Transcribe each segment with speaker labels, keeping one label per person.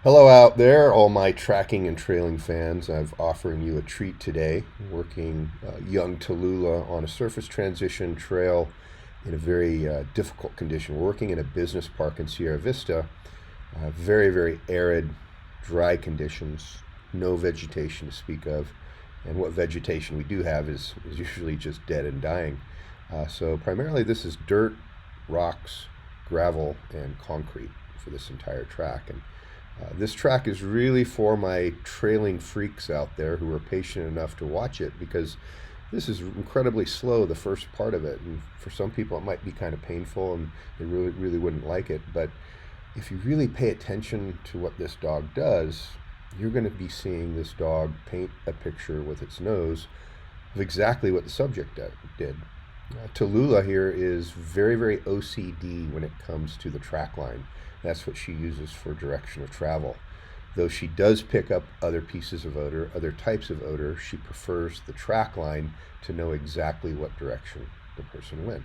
Speaker 1: Hello out there, all my tracking and trailing fans. I'm offering you a treat today, working young Tallulah on a surface transition trail in a very difficult condition. We're working in a business park in Sierra Vista, very, very arid, dry conditions, no vegetation to speak of. And what vegetation we do have is usually just dead and dying. So primarily this is dirt, rocks, gravel, and concrete for this entire track. And this track is really for my trailing freaks out there who are patient enough to watch it, because this is incredibly slow, the first part of it. And for some people, it might be kind of painful and they really, really wouldn't like it. But if you really pay attention to what this dog does, you're going to be seeing this dog paint a picture with its nose of exactly what the subject did. Tallulah here is very, very OCD when it comes to the track line. That's what she uses for direction of travel. Though she does pick up other pieces of odor, other types of odor, she prefers the track line to know exactly what direction the person went.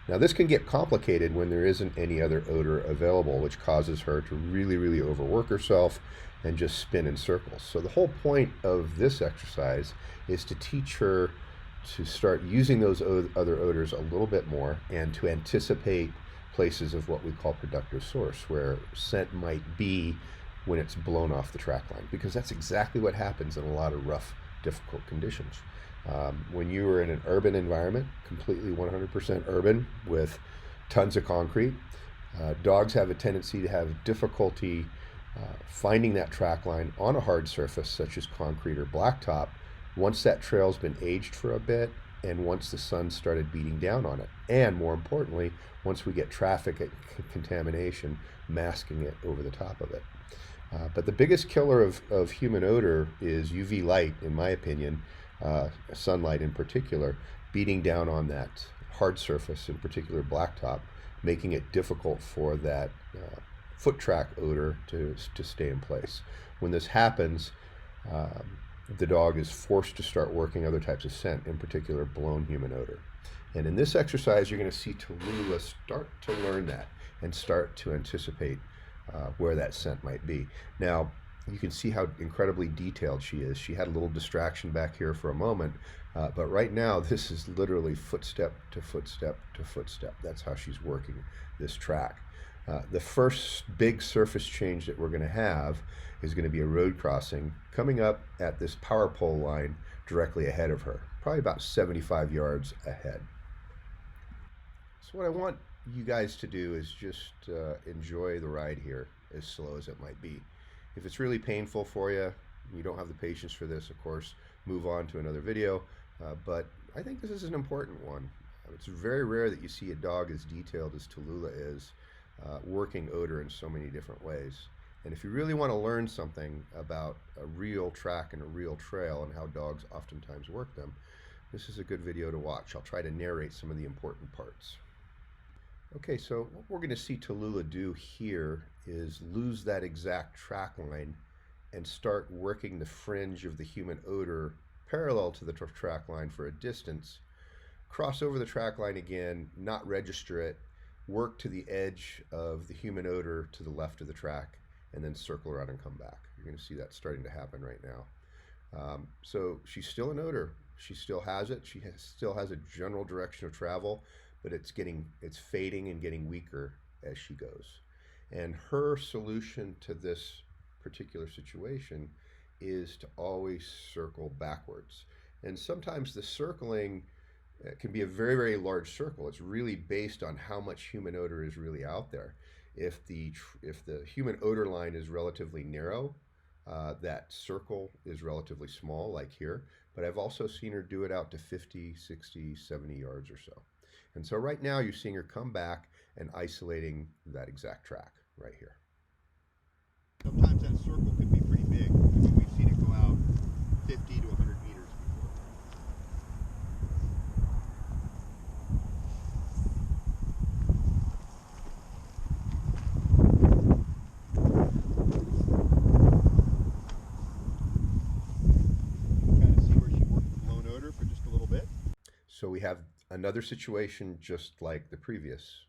Speaker 1: Now this can get complicated when there isn't any other odor available, which causes her to really, really overwork herself and just spin in circles. So the whole point of this exercise is to teach her to start using those other odors a little bit more and to anticipate places of what we call productive source, where scent might be when it's blown off the track line, because that's exactly what happens in a lot of rough, difficult conditions. When you are in an urban environment, completely 100% urban with tons of concrete, dogs have a tendency to have difficulty finding that track line on a hard surface such as concrete or blacktop once that trail's been aged for a bit and once the sun started beating down on it. And more importantly, once we get traffic contamination masking it over the top of it. But the biggest killer of human odor is UV light, in my opinion, sunlight in particular, beating down on that hard surface, in particular blacktop, making it difficult for that foot track odor to stay in place. When this happens, the dog is forced to start working other types of scent, in particular blown human odor. And in this exercise, you're going to see Tallulah start to learn that and start to anticipate where that scent might be. Now, you can see how incredibly detailed she is. She had a little distraction back here for a moment, but right now this is literally footstep to footstep to footstep. That's how she's working this track. The first big surface change that we're going to have is going to be a road crossing coming up at this power pole line directly ahead of her, probably about 75 yards ahead. So what I want you guys to do is just enjoy the ride here, as slow as it might be. If it's really painful for you, you don't have the patience for this, of course, move on to another video. But I think this is an important one. It's very rare that you see a dog as detailed as Tallulah is, working odor in so many different ways. And if you really want to learn something about a real track and a real trail and how dogs oftentimes work them, this is a good video to watch. I'll try to narrate some of the important parts. Okay, so what we're going to see Tallulah do here is lose that exact track line and start working the fringe of the human odor parallel to the track line for a distance, cross over the track line again, not register it, work to the edge of the human odor to the left of the track, and then circle around and come back. You're going to see that starting to happen right now. So she's still an odor. She still has it. She still has a general direction of travel, but it's fading and getting weaker as she goes. And her solution to this particular situation is to always circle backwards. And sometimes the circling can be a very, very large circle. It's really based on how much human odor is really out there. If the human odor line is relatively narrow, that circle is relatively small, like here. But I've also seen her do it out to 50, 60, 70 yards or so. And so right now you're seeing her come back and isolating that exact track right here. Sometimes that circle can be pretty big. We've seen it go out 50 to 100 meters before. Kind of see where she worked with blown odor for just a little bit. So we have another situation just like the previous.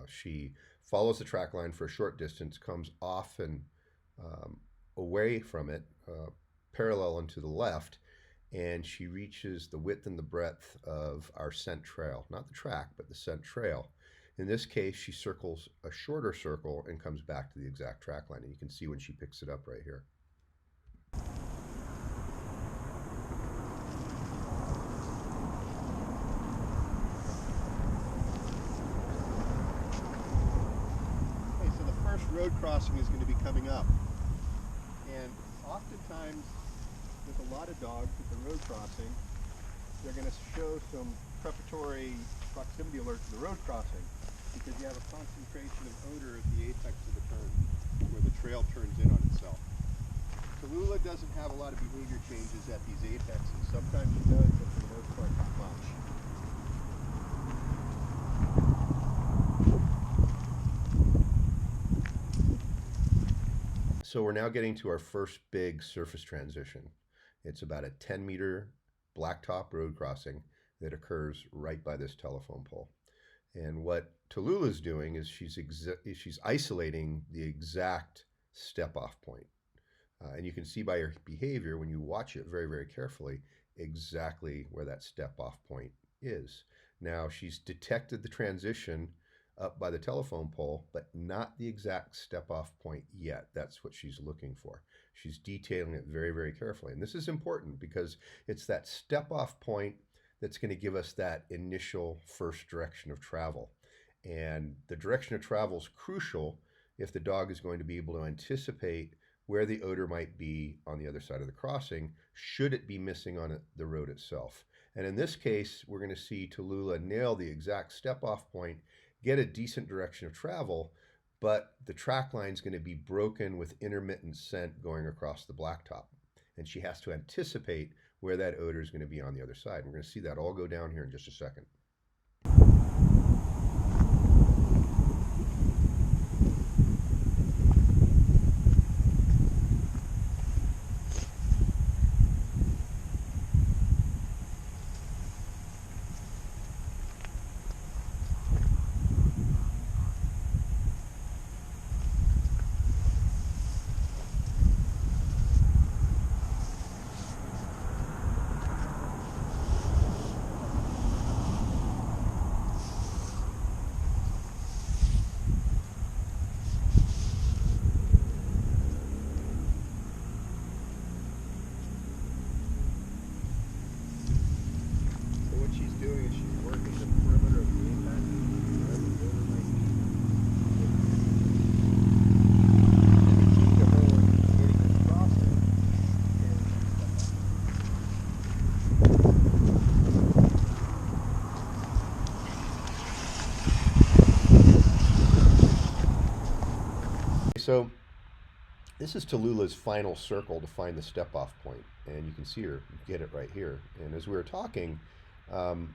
Speaker 1: She follows the track line for a short distance, comes off and um, away from it, parallel and to the left, and she reaches the width and the breadth of our scent trail, not the track, but the scent trail. In this case, she circles a shorter circle and comes back to the exact track line, and you can see when she picks it up right here. Okay, so the first road crossing is going to be coming up, and oftentimes with a lot of dogs at the road crossing, they're going to show some preparatory proximity alert to the road crossing because you have a concentration of odor at the apex of the turn where the trail turns in on itself. Tallulah doesn't have a lot of behavior changes at these apexes. Sometimes she does, but for the most part not much. So we're now getting to our first big surface transition. It's about a 10-meter blacktop road crossing that occurs right by this telephone pole. And what Tallulah is doing is she's isolating the exact step-off point. And you can see by her behavior, when you watch it very, very carefully, exactly where that step-off point is. Now, she's detected the transition up by the telephone pole, but not the exact step-off point yet. That's what she's looking for. She's detailing it very, very carefully. And this is important because it's that step-off point that's going to give us that initial first direction of travel. And the direction of travel is crucial if the dog is going to be able to anticipate where the odor might be on the other side of the crossing, should it be missing on the road itself. And in this case, we're going to see Tallulah nail the exact step-off point, get a decent direction of travel, but the track line is going to be broken with intermittent scent going across the blacktop. And she has to anticipate where that odor is going to be on the other side. We're going to see that all go down here in just a second. So this is Tallulah's final circle to find the step-off point, and you can see her get it right here. And as we were talking,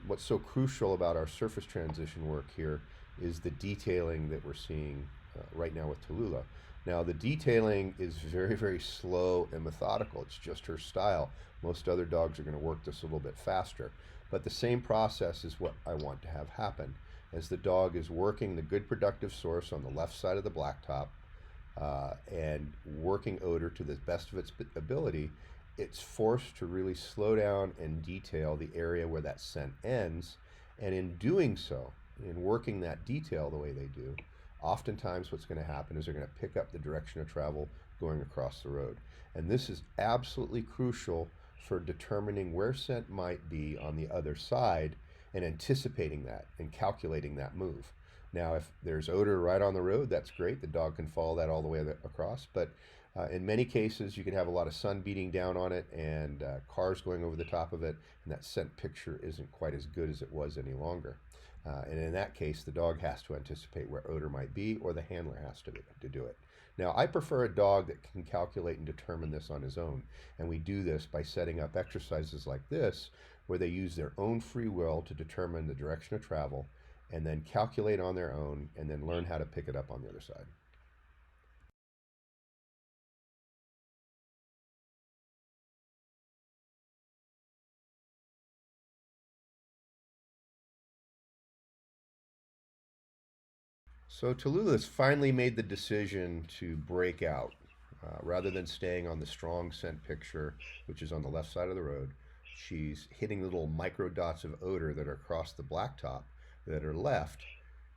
Speaker 1: what's so crucial about our surface transition work here is the detailing that we're seeing right now with Tallulah. Now, the detailing is very, very slow and methodical. It's just her style. Most other dogs are going to work this a little bit faster. But the same process is what I want to have happen. As the dog is working the good productive source on the left side of the blacktop, and working odor to the best of its ability, it's forced to really slow down and detail the area where that scent ends. And in doing so, in working that detail the way they do, oftentimes what's going to happen is they're going to pick up the direction of travel going across the road. And this is absolutely crucial for determining where scent might be on the other side and anticipating that and calculating that move. Now, if there's odor right on the road, that's great. The dog can follow that all the way across. But in many cases, you can have a lot of sun beating down on it and cars going over the top of it, and that scent picture isn't quite as good as it was any longer. And in that case, the dog has to anticipate where odor might be, or the handler has to do it. Now, I prefer a dog that can calculate and determine this on his own. And we do this by setting up exercises like this, where they use their own free will to determine the direction of travel, and then calculate on their own, and then learn how to pick it up on the other side. So Tallulah has finally made the decision to break out. Rather than staying on the strong scent picture, which is on the left side of the road, she's hitting little micro dots of odor that are across the blacktop that are left,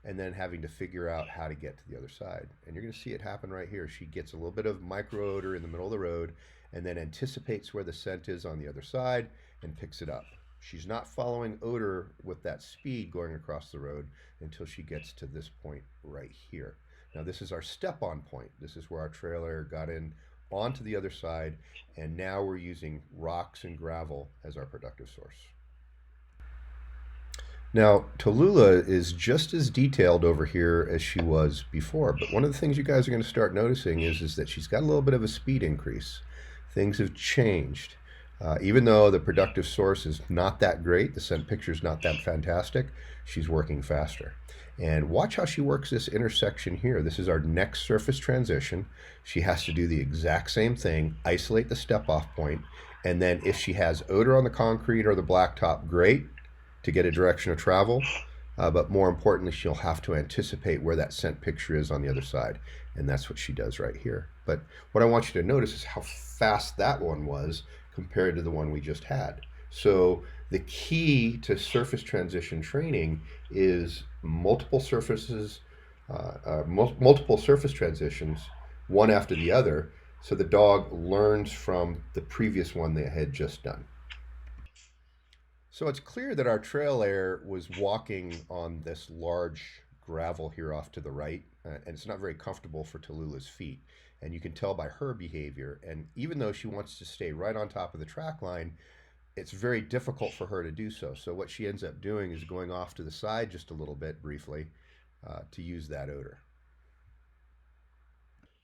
Speaker 1: and then having to figure out how to get to the other side. And you're going to see it happen right here. She gets a little bit of micro odor in the middle of the road and then anticipates where the scent is on the other side and picks it up. She's not following odor with that speed going across the road until she gets to this point right here. Now this is our step-on point. This is where our trail air got in onto the other side, and now we're using rocks and gravel as our productive source. Now, Tallulah is just as detailed over here as she was before, but one of the things you guys are going to start noticing is that she's got a little bit of a speed increase. Things have changed. Even though the productive source is not that great, the scent picture is not that fantastic, she's working faster. And watch how she works this intersection here. This is our next surface transition. She has to do the exact same thing, isolate the step-off point, and then if she has odor on the concrete or the blacktop, great, to get a direction of travel, but more importantly, she'll have to anticipate where that scent picture is on the other side, and that's what she does right here. But what I want you to notice is how fast that one was compared to the one we just had. So the key to surface transition training is multiple surface transitions, one after the other, so the dog learns from the previous one they had just done. So it's clear that our trail air was walking on this large gravel here off to the right, and it's not very comfortable for Tallulah's feet. And you can tell by her behavior, and even though she wants to stay right on top of the track line, it's very difficult for her to do so. So what she ends up doing is going off to the side just a little bit briefly to use that odor.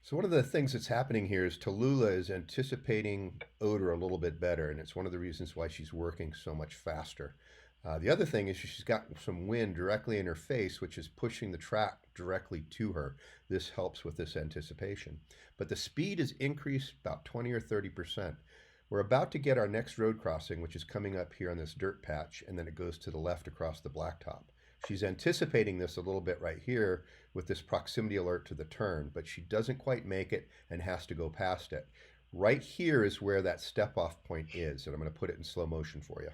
Speaker 1: So one of the things that's happening here is Tallulah is anticipating odor a little bit better, and it's one of the reasons why she's working so much faster. The other thing is she's got some wind directly in her face, which is pushing the track directly to her. This helps with this anticipation. But the speed is increased about 20 or 30%. We're about to get our next road crossing, which is coming up here on this dirt patch, and then it goes to the left across the blacktop. She's anticipating this a little bit right here with this proximity alert to the turn, but she doesn't quite make it and has to go past it. Right here is where that step-off point is, and I'm going to put it in slow motion for you.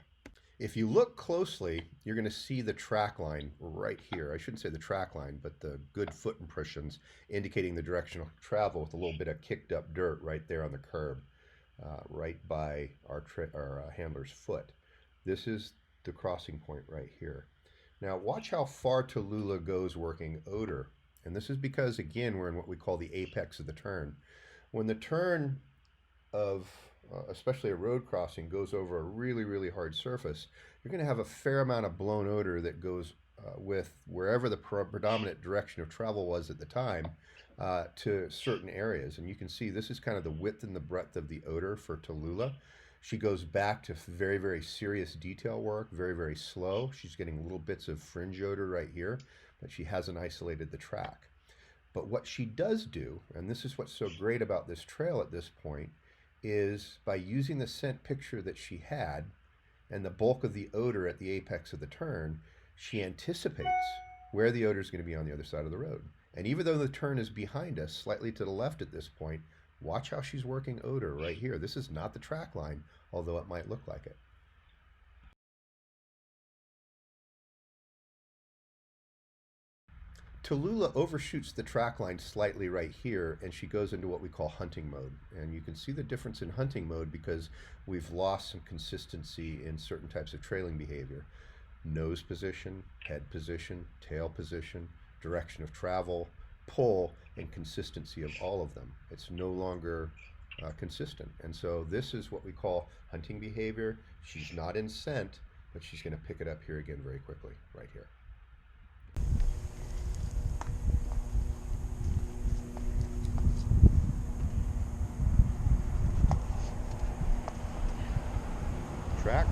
Speaker 1: If you look closely, you're going to see the track line right here. I shouldn't say the track line, but the good foot impressions indicating the direction of travel with a little bit of kicked up dirt right there on the curb, right by our handler's foot. This is the crossing point right here. Now watch how far Tallulah goes working odor. And this is because, again, we're in what we call the apex of the turn. When the turn of especially a road crossing goes over a really, really hard surface, you're going to have a fair amount of blown odor that goes with wherever the predominant direction of travel was at the time to certain areas. And you can see this is kind of the width and the breadth of the odor for Tallulah. She goes back to very, very serious detail work, very, very slow. She's getting little bits of fringe odor right here, but she hasn't isolated the track. But what she does do, and this is what's so great about this trail at this point, is by using the scent picture that she had and the bulk of the odor at the apex of the turn, she anticipates where the odor is going to be on the other side of the road. And even though the turn is behind us, slightly to the left at this point, watch how she's working odor right here. This is not the track line, although it might look like it. Tallulah overshoots the track line slightly right here, and she goes into what we call hunting mode. And you can see the difference in hunting mode because we've lost some consistency in certain types of trailing behavior. Nose position, head position, tail position, direction of travel, pull, and consistency of all of them. It's no longer consistent. And so this is what we call hunting behavior. She's not in scent, but she's going to pick it up here again very quickly, right here. Track.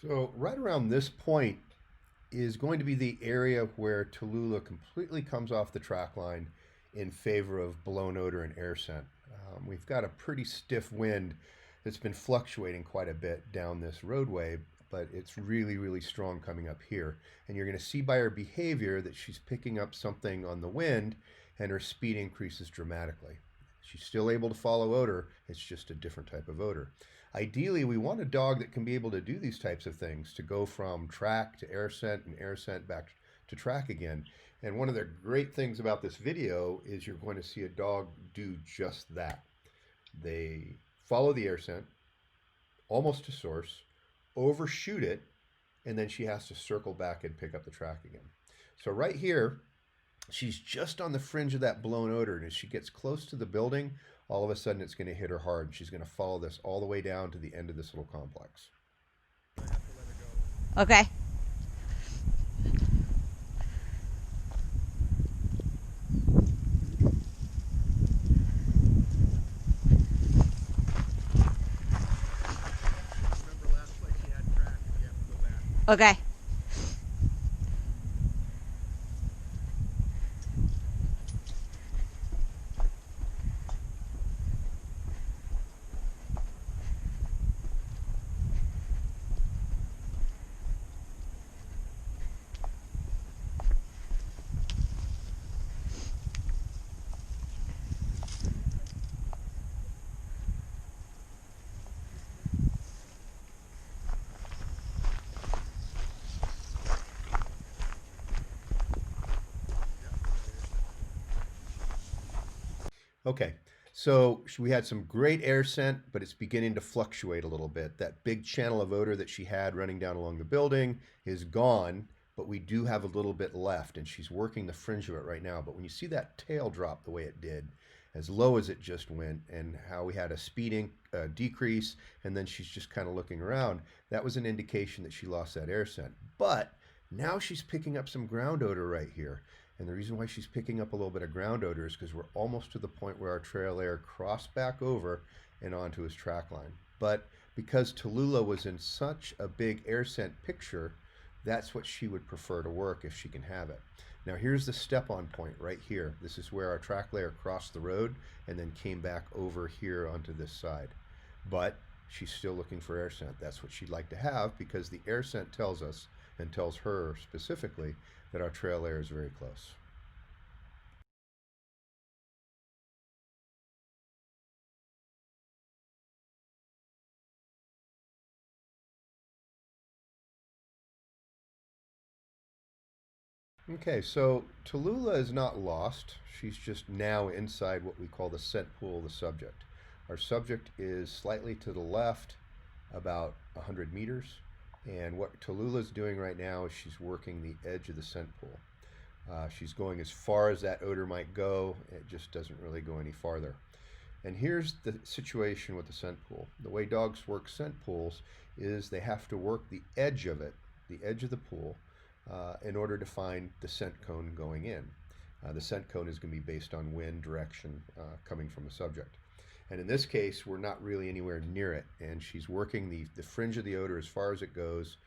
Speaker 1: So right around this point is going to be the area where Tallulah completely comes off the track line in favor of blown odor and air scent. We've got a pretty stiff wind that's been fluctuating quite a bit down this roadway, but it's really, really strong coming up here. And you're going to see by her behavior that she's picking up something on the wind and her speed increases dramatically. She's still able to follow odor, it's just a different type of odor. Ideally, we want a dog that can be able to do these types of things, to go from track to air scent and air scent back to track again. And one of the great things about this video is you're going to see a dog do just that. They follow the air scent almost to source, overshoot it, and then she has to circle back and pick up the track again. So right here, she's just on the fringe of that blown odor, and as she gets close to the building, all of a sudden it's going to hit her hard. She's going to follow this all the way down to the end of this little complex.
Speaker 2: Okay.
Speaker 1: Remember last place you had track, you have to go back.
Speaker 2: Okay.
Speaker 1: Okay, so we had some great air scent, but it's beginning to fluctuate a little bit. That big channel of odor that she had running down along the building is gone, but we do have a little bit left, and she's working the fringe of it right now. But when you see that tail drop the way it did, as low as it just went, and how we had a speeding decrease, and then she's just kind of looking around, that was an indication that she lost that air scent. But now she's picking up some ground odor right here. And the reason why she's picking up a little bit of ground odor is because we're almost to the point where our trail air crossed back over and onto his track line. But because Tallulah was in such a big air scent picture, that's what she would prefer to work if she can have it. Now here's the step-on point right here. This is where our track layer crossed the road and then came back over here onto this side. But she's still looking for air scent. That's what she'd like to have, because the air scent tells us, and tells her specifically, that our trail layer is very close. Okay, so Tallulah is not lost. She's just now inside what we call the scent pool of the subject. Our subject is slightly to the left, about 100 meters. And what Tallulah is doing right now is she's working the edge of the scent pool. She's going as far as that odor might go. It just doesn't really go any farther. And here's the situation with the scent pool. The way dogs work scent pools is they have to work the edge of it, the edge of the pool, in order to find the scent cone going in. The scent cone is going to be based on wind direction coming from the subject. And in this case, we're not really anywhere near it. And she's working the fringe of the odor as far as it goes.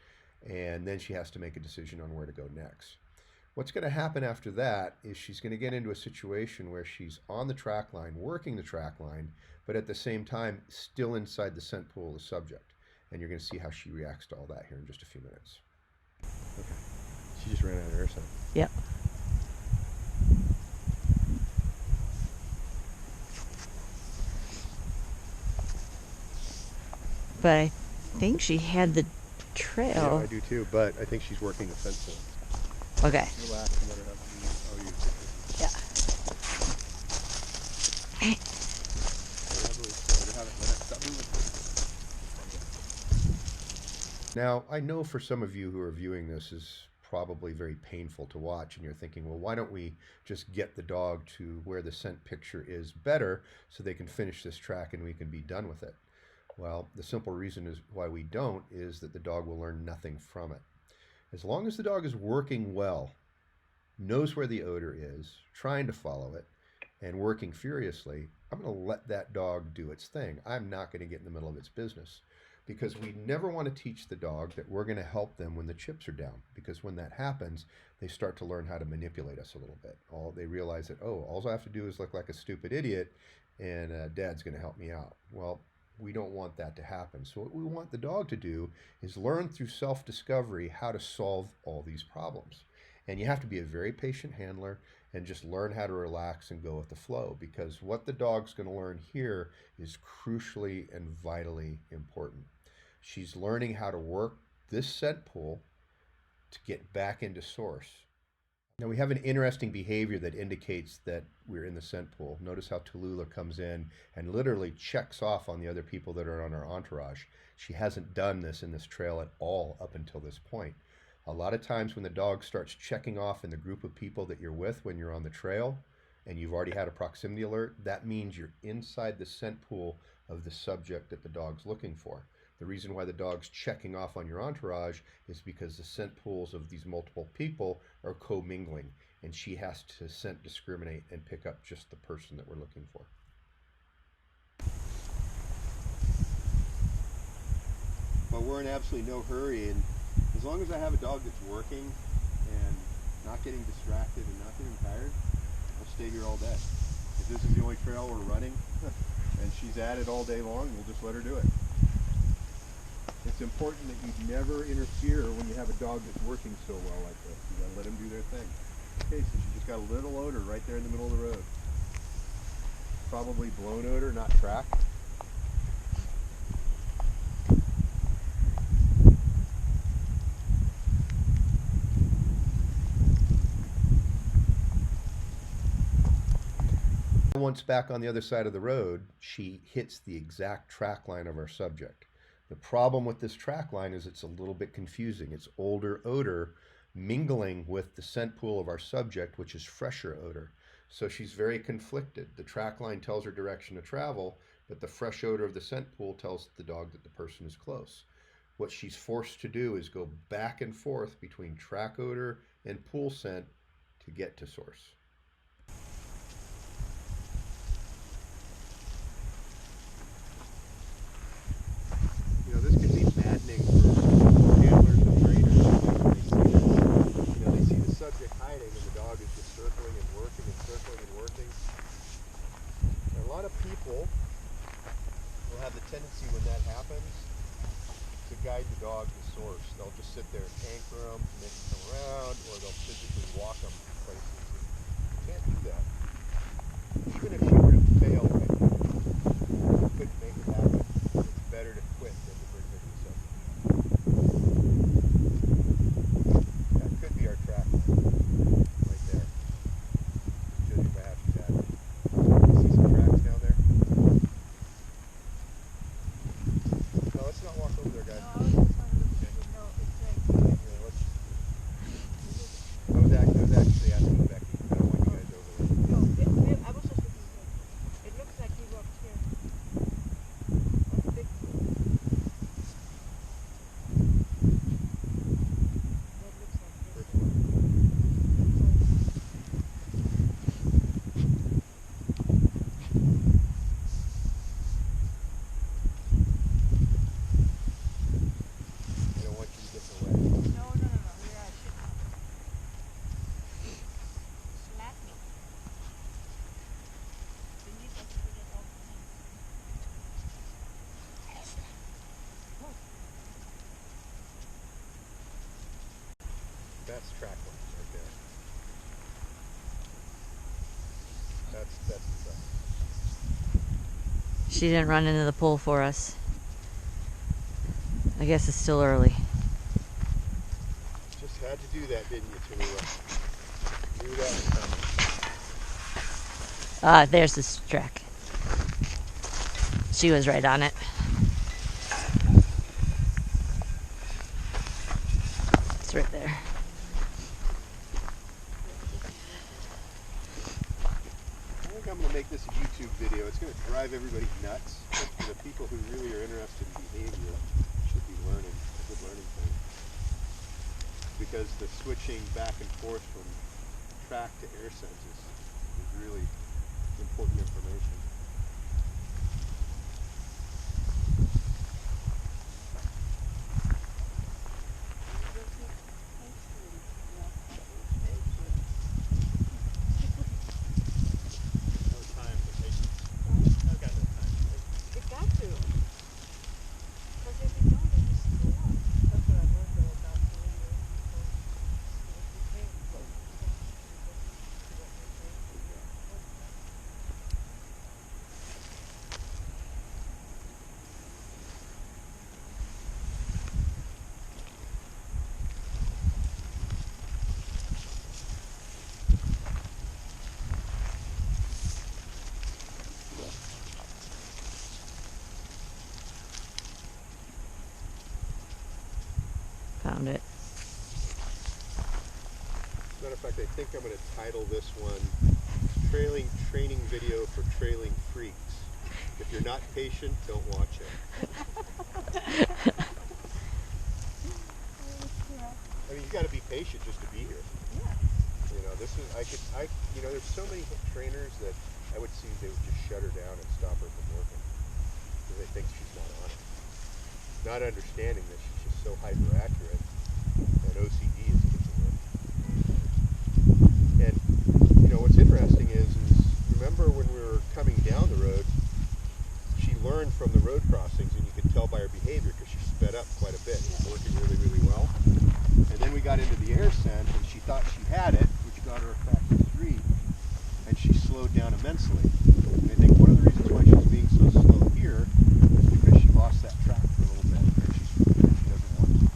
Speaker 1: And then she has to make a decision on where to go next. What's going to happen after that is she's going to get into a situation where she's on the track line, working the track line, but at the same time, still inside the scent pool of the subject. And you're going to see how she reacts to all that here in just a few minutes. Okay. She just ran out of air scent.
Speaker 2: Yep. But I think she had the trail.
Speaker 1: Yeah, I do too, but I think she's working the scent pool.
Speaker 2: Okay.
Speaker 1: Relax and let her have you
Speaker 2: Yeah.
Speaker 1: Now, I know for some of you who are viewing this is probably very painful to watch, and you're thinking, well, why don't we just get the dog to where the scent picture is better so they can finish this track and we can be done with it? Well, the simple reason is why we don't is that the dog will learn nothing from it. As long as the dog is working well, knows where the odor is, trying to follow it, and working furiously, I'm going to let that dog do its thing. I'm not going to get in the middle of its business. because we never want to teach the dog that we're going to help them when the chips are down, because when that happens, they start to learn how to manipulate us a little bit. They realize that, oh, all I have to do is look like a stupid idiot and dad's going to help me out. Well, we don't want that to happen. So what we want the dog to do is learn through self-discovery how to solve all these problems. And you have to be a very patient handler and just learn how to relax and go with the flow, because what the dog's going to learn here is crucially and vitally important. She's learning how to work this scent pool to get back into source. Now we have an interesting behavior that indicates that we're in the scent pool. Notice how Tallulah comes in and literally checks off on the other people that are on her entourage. She hasn't done this in this trail at all up until this point. A lot of times when the dog starts checking off in the group of people that you're with when you're on the trail and you've already had a proximity alert, that means you're inside the scent pool of the subject that the dog's looking for. The reason why the dog's checking off on your entourage is because the scent pools of these multiple people are commingling, and she has to scent discriminate and pick up just the person that we're looking for. But we're in absolutely no hurry, and as long as I have a dog that's working and not getting distracted and not getting tired, I'll stay here all day. If this is the only trail we're running and she's at it all day long, we'll just let her do it. It's important that you never interfere when you have a dog that's working so well like this. You gotta let them do their thing. Okay, so she just got a little odor right there in the middle of the road. Probably blown odor, not track. Once back on the other side of the road, she hits the exact track line of our subject. The problem with this track line is it's a little bit confusing. It's older odor mingling with the scent pool of our subject, which is fresher odor. So she's very conflicted. The track line tells her direction to travel, but the fresh odor of the scent pool tells the dog that the person is close. What she's forced to do is go back and forth between track odor and pool scent to get to source. This can be maddening for handlers and trainers when they see this. They see the subject hiding and the dog is just circling and working and circling and working. And a lot of people will have the tendency when that happens to guide the dog to source. They'll just sit there and anchor them to make them come around, or they'll physically walk them places. You can't do that. Even if you were to fail right now, you couldn't make it happen. It's better to quit than to bring her to the subject. That could be our track right there. Judging by how she's at it. See some tracks down there? No, let's not walk over there, guys.
Speaker 3: No, I was just trying to look at it. No, it's like...
Speaker 1: Yeah, I was actually asking Becky. I don't want you guys over there.
Speaker 3: No, I was just looking here. It looks like he walked here. On the big pool. That looks like this.
Speaker 1: First one. I don't want you to get in the way.
Speaker 3: No. Where I should not. Slap me. Denise has to do that all the time. Oh.
Speaker 1: That's track one right there. That's the track.
Speaker 2: She didn't run into the pool for us. I guess it's still early.
Speaker 1: Just had to do that, didn't you, Tallulah? Knew that was coming.
Speaker 2: There's this track. She was right on it. It's right there.
Speaker 1: I think I'm going to make this a YouTube video. It's going to drive everybody nuts. But for the people who really are interested in behavior, should be learning, a good learning thing. Because the switching back and forth from track to air senses is really important information.
Speaker 2: around it.
Speaker 1: As a matter of fact, I think I'm going to title this one Trailing Training Video for Trailing Freaks. If you're not patient, don't watch it. I mean, you got to be patient just to be here.
Speaker 3: Yeah.
Speaker 1: You know, there's so many trainers that I would see they would just shut her down and stop her from working because they think she's not on it. Not understanding that she's just so hyper accurate and OCD is kicking in. And what's interesting is remember when we were coming down the road, she learned from the road crossings, and you could tell by her behavior because she sped up quite a bit. It was working really, really well. And then we got into the air scent, and she thought she had it, which got her across the street, and she slowed down immensely. And I think one of the reasons why she's being so slow here is because she lost that track for a little bit, and she doesn't want to.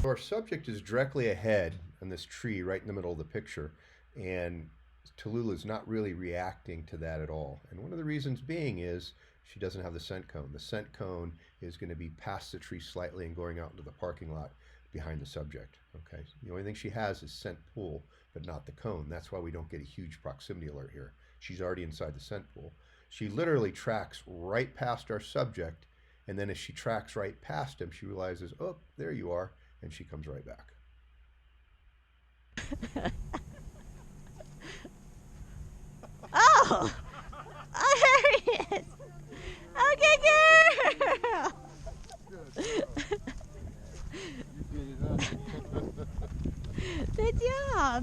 Speaker 1: Our subject is directly ahead on this tree right in the middle of the picture, and Tallulah is not really reacting to that at all. And one of the reasons being is she doesn't have the scent cone. The scent cone is going to be past the tree slightly and going out into the parking lot behind the subject. Okay, the only thing she has is scent pool, but not the cone. That's why we don't get a huge proximity alert here. She's already inside the scent pool. She literally tracks right past our subject, and then as she tracks right past him, she realizes, oh, there you are. And she comes right back.
Speaker 2: Oh! Oh, there he is! Okay, girl! Good job.